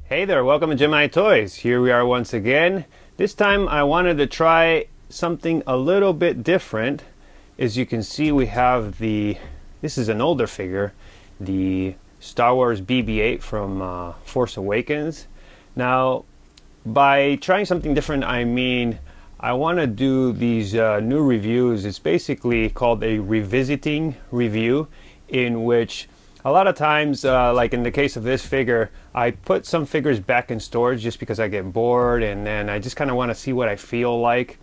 Hey there, welcome to GemIIToys. Here we are once again. This time I wanted to try something a little bit different. As you can see, we have this is an older figure, the Star Wars BB-8 from Force Awakens. Now, by trying something different, I mean I want to do these new reviews. It's basically called a revisiting review, in which a lot of times, like in the case of this figure, I put some figures back in storage just because I get bored, and then I just kind of want to see what I feel like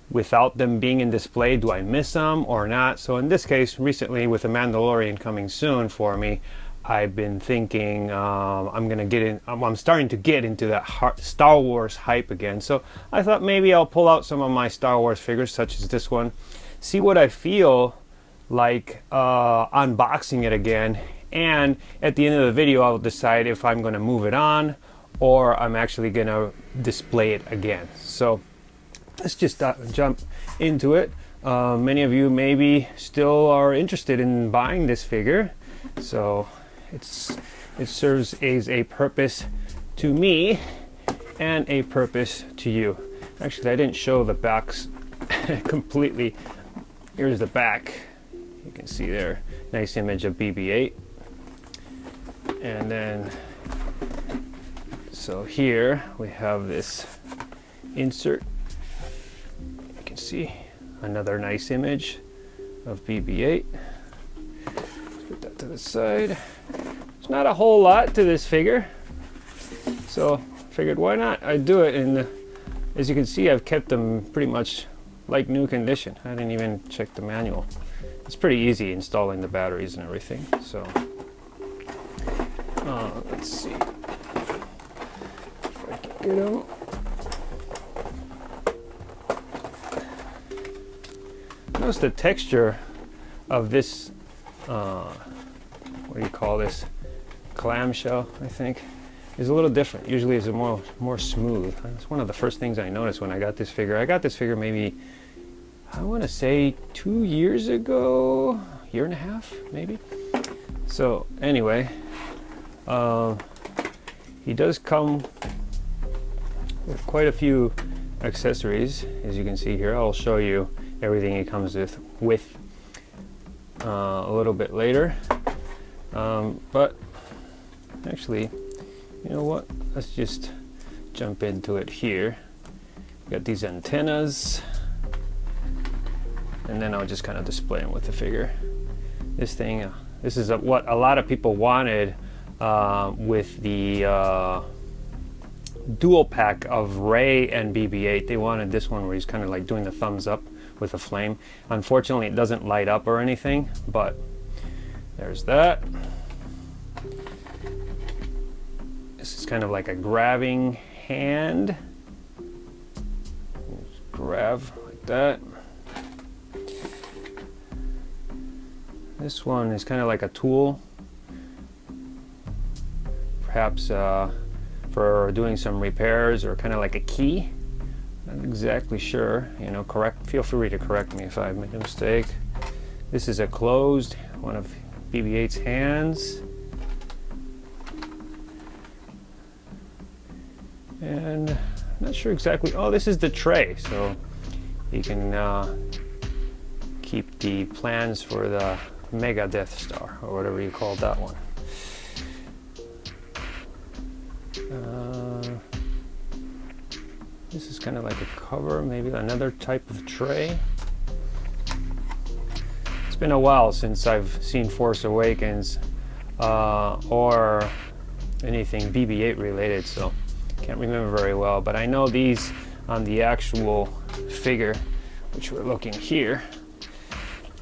without them being in display. Do I miss them or not? So in this case, recently with The Mandalorian coming soon for me, I've been thinking I'm starting to get into that Star Wars hype again. So I thought maybe I'll pull out some of my Star Wars figures, such as this one, see what I feel like unboxing it again, and at the end of the video I'll decide if I'm going to move it on or I'm actually going to display it again. So let's just jump into it. Many of you maybe still are interested in buying this figure, so it serves as a purpose to me and a purpose to you. Actually, I didn't show the backs completely. Here's the back. You can see there, nice image of BB-8. And then, so here we have this insert. You can see another nice image of BB-8. Let's put that to the side. There's not a whole lot to this figure, so I figured why not? I'd do it. And as you can see, I've kept them pretty much like new condition. I didn't even check the manual. It's pretty easy installing the batteries and everything. So let's see if I can get them. Notice the texture of this, what do you call this? Clamshell, I think, is a little different. Usually it's more smooth. It's one of the first things I noticed when I got this figure. I got this figure maybe, I want to say 2 years ago, year and a half maybe. So anyway, he does come with quite a few accessories, as you can see here. I'll show you everything he comes with a little bit later. But actually, you know what? Let's just jump into it here. Got these antennas, and then I'll just kind of display them with the figure. This thing, this is what a lot of people wanted with the dual pack of Rey and BB-8. They wanted this one where he's kind of like doing the thumbs up with a flame. Unfortunately, it doesn't light up or anything, but there's that. This is kind of like a grabbing hand. Just grab like that. This one is kind of like a tool, perhaps for doing some repairs, or kind of like a key. Not exactly sure. You know, feel free to correct me if I've made a mistake. This is a closed one of BB-8's hands, and I'm not sure exactly. Oh, this is the tray, so you can keep the plans for the Mega Death Star, or whatever you call that one. This is kind of like a cover, maybe another type of tray. It's been a while since I've seen Force Awakens or anything BB-8 related, so can't remember very well. But I know these on the actual figure, which we're looking here,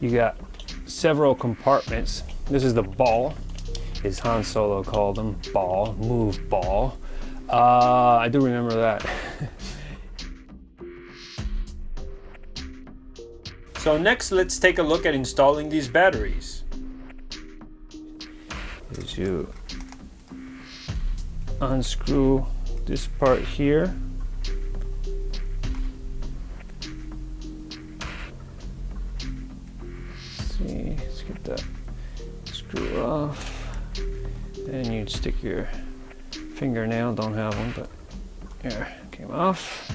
you got several compartments. This is the ball, as Han Solo called them, ball, move ball. I do remember that. So next, let's take a look at installing these batteries. As you unscrew this part here, Just get that screw off. And you'd stick your fingernail, don't have one, but there, came off.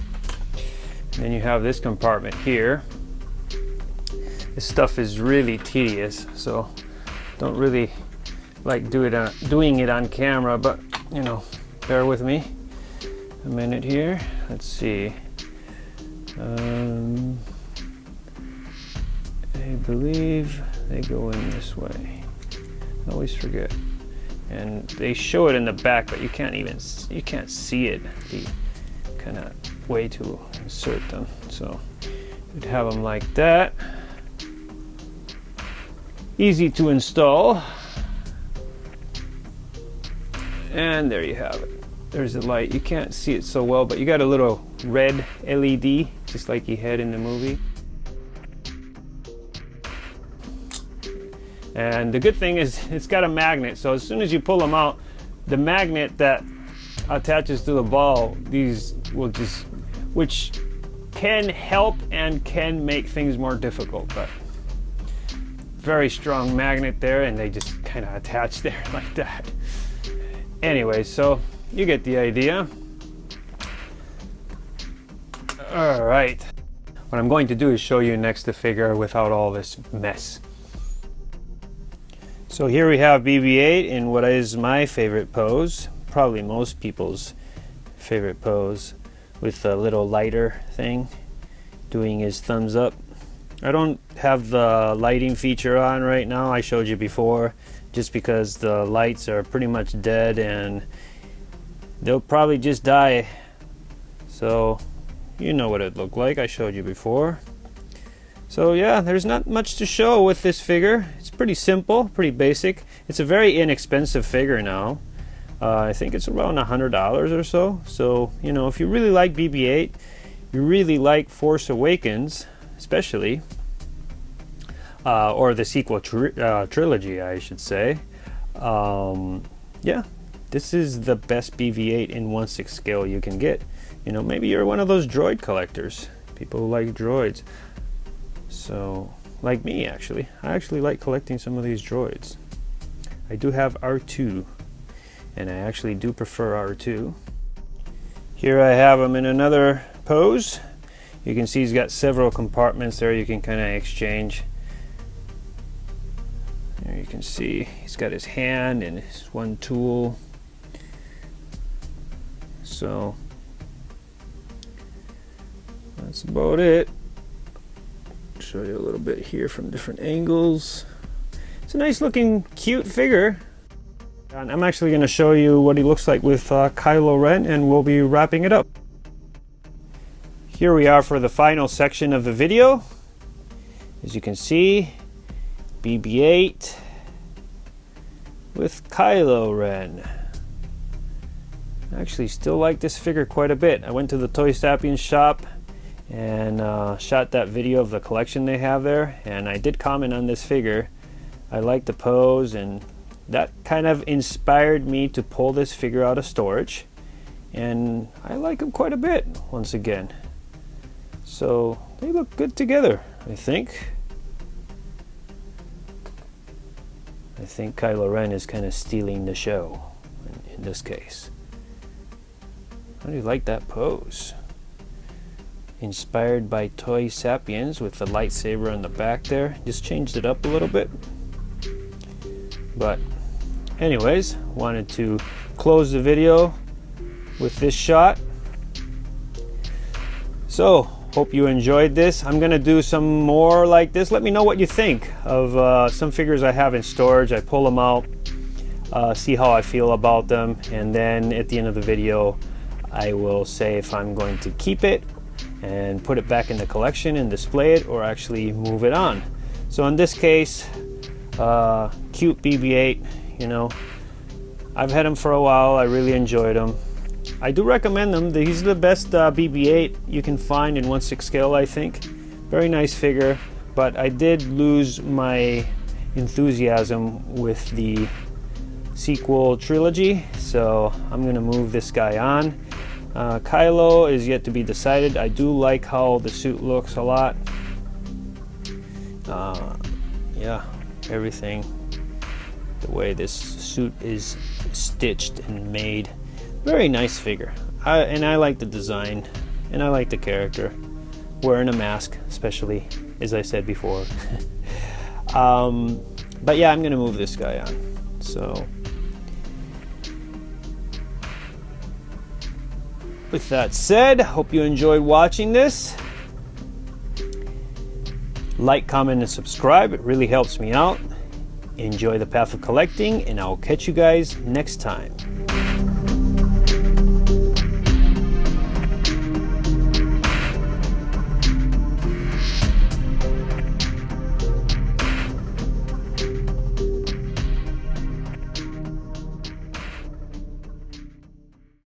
And then you have this compartment here. This stuff is really tedious, so don't really like doing it on camera, but you know, bear with me a minute here. Let's see. I believe they go in this way. I always forget. And they show it in the back, but you can't see it, the kind of way to insert them. So you'd have them like that. Easy to install. And there you have it. There's a light. You can't see it so well, but you got a little red LED, just like you had in the movie. And the good thing is it's got a magnet, so as soon as you pull them out, the magnet that attaches to the ball, these will just, which can help and can make things more difficult, but very strong magnet there, and they just kind of attach there like that. Anyway, so you get the idea. All right, what I'm going to do is show you next the figure without all this mess. So here we have BB-8 in what is my favorite pose, probably most people's favorite pose, with a little lighter thing doing his thumbs up. I don't have the lighting feature on right now, I showed you before, just because the lights are pretty much dead and they'll probably just die. So you know what it looked like, I showed you before. So yeah, there's not much to show with this figure. It's pretty simple, pretty basic. It's a very inexpensive figure now. I think it's around $100 or so. So, you know, if you really like BB-8, you really like Force Awakens, especially, or the sequel trilogy, I should say. Yeah, this is the best BB-8 in 1/6 scale you can get. You know, maybe you're one of those droid collectors, people who like droids. So, like me actually, I actually like collecting some of these droids. I do have R2, and I actually do prefer R2. Here I have him in another pose. You can see he's got several compartments there you can kind of exchange. There you can see he's got his hand and his one tool. So that's about it. Show you a little bit here from different angles. It's a nice looking cute figure. And I'm actually going to show you what he looks like with Kylo Ren, and we'll be wrapping it up. Here we are for the final section of the video. As you can see, BB-8 with Kylo Ren. I actually still like this figure quite a bit. I went to the Toy Sapiens shop and shot that video of the collection they have there, and I did comment on this figure. I like the pose, and that kind of inspired me to pull this figure out of storage, and I like him quite a bit once again. So they look good together, I think. I think Kylo Ren is kind of stealing the show in this case. How do you like that pose? Inspired by Toy Sapiens with the lightsaber on the back there. Just changed it up a little bit. But anyways, wanted to close the video with this shot. So hope you enjoyed this. I'm gonna do some more like this. Let me know what you think of some figures I have in storage. I pull them out, see how I feel about them, and then at the end of the video I will say if I'm going to keep it and put it back in the collection and display it, or actually move it on. So in this case, cute BB-8, you know, I've had him for a while. I really enjoyed him. I do recommend them. He's the best BB-8 you can find in 1/6 scale, I think. Very nice figure, but I did lose my enthusiasm with the sequel trilogy, so I'm gonna move this guy on. Kylo is yet to be decided. I do like how the suit looks a lot. Yeah, everything, the way this suit is stitched and made. Very nice figure. And I like the design, and I like the character. Wearing a mask, especially, as I said before. But yeah, I'm gonna move this guy on. So with that said, hope you enjoyed watching this. Like, comment, and subscribe. It really helps me out. Enjoy the path of collecting, and I'll catch you guys next time.